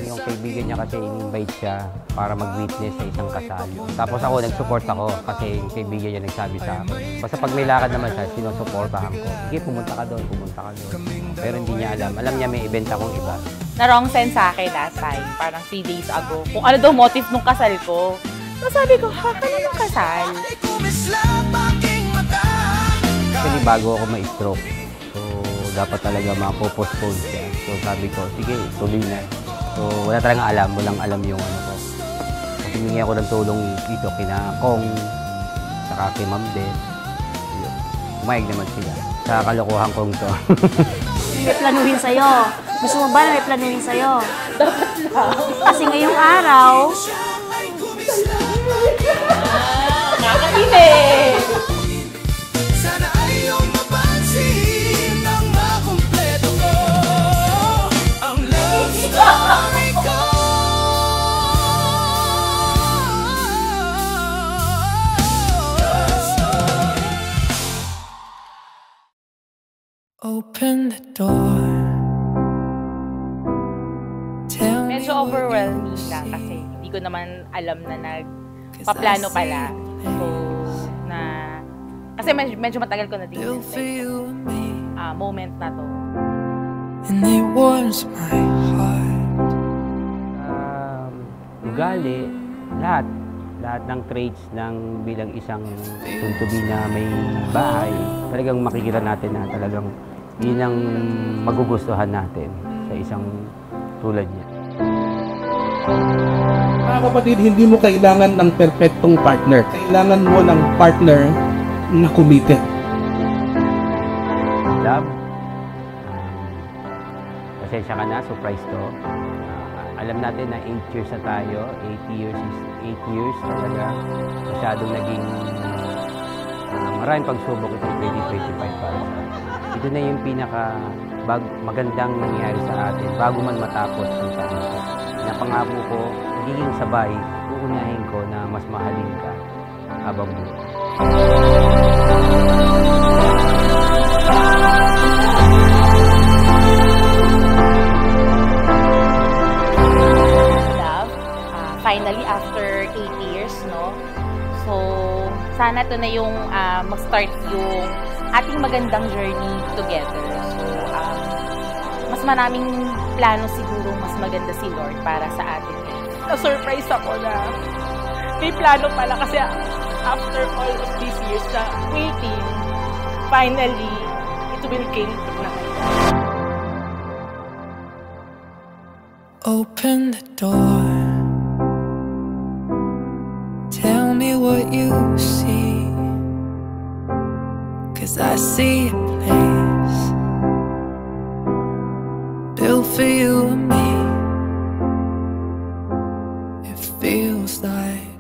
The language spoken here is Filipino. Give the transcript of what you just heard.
Yung kaibigan niya kasi in-invite siya para mag-witness sa isang kasal. Tapos ako, nag-support ako kasi yung kaibigan niya nagsabi sa akin. Basta pag may lakad naman siya, sinusuportahan ko. Sige, pumunta ka doon, pumunta ka doon. Pero hindi niya alam. Alam niya may event akong iba. Na-wrong sense sa akin last time, parang 3 days ago, kung ano daw motive nung kasal ko. So sabi ko, ha, ka na nung kasal? Actually, bago ako ma-stroke, so dapat talaga ma-postpone siya. So sabi ko, sige, tuloy na. So wala talagang alam, walang alam yung ano ko. So humingi ako ng tulong dito kina Kong, saka kay Ma'am Des. Umayag naman sila sa kalokohan kong to. May planuhin sa'yo. Gusto mo ba na may planuhin sa'yo? Dapat lang. Kasi ngayong araw, nakakainis! Sana ay iyong mapansin nang makumpleto ko ang love story ko. Open the door. Medyo overwhelming lang kasi hindi ko naman alam na nagpaplano pala. So, kasi medyo matagal ko na din yung moment na to. And it warms my heart. Ugali, lahat ng traits ng bilang isang soon-to-be na may bahay, talagang makikita natin na talagang yun ang magugustuhan natin sa isang tulad niya. Mga kapatid, hindi mo kailangan ng perfectong partner. Kailangan mo ng partner na committed. Love, pasensya ka na, surprise to. Alam natin na 8 years na tayo, 8 years talaga. Masyadong naging maraming pagsubok itong 2025 para sa atin. Ito na yung magandang nangyari sa atin bago man matapos ang taon. Napangako ko, magiging sabay, uunahin ko na mas mahalin ka habang buhay. Finally, after 8 years, no? So, sana to na yung mag-start yung ating magandang journey together. So, mas maraming plano siguro mas maganda si Lord para sa atin. Na-surprise ako na may plano pala kasi after all of these years na waiting, finally, it will came to na. Open the door. Tell me what you see, 'cause I see a place built for you and me. It feels like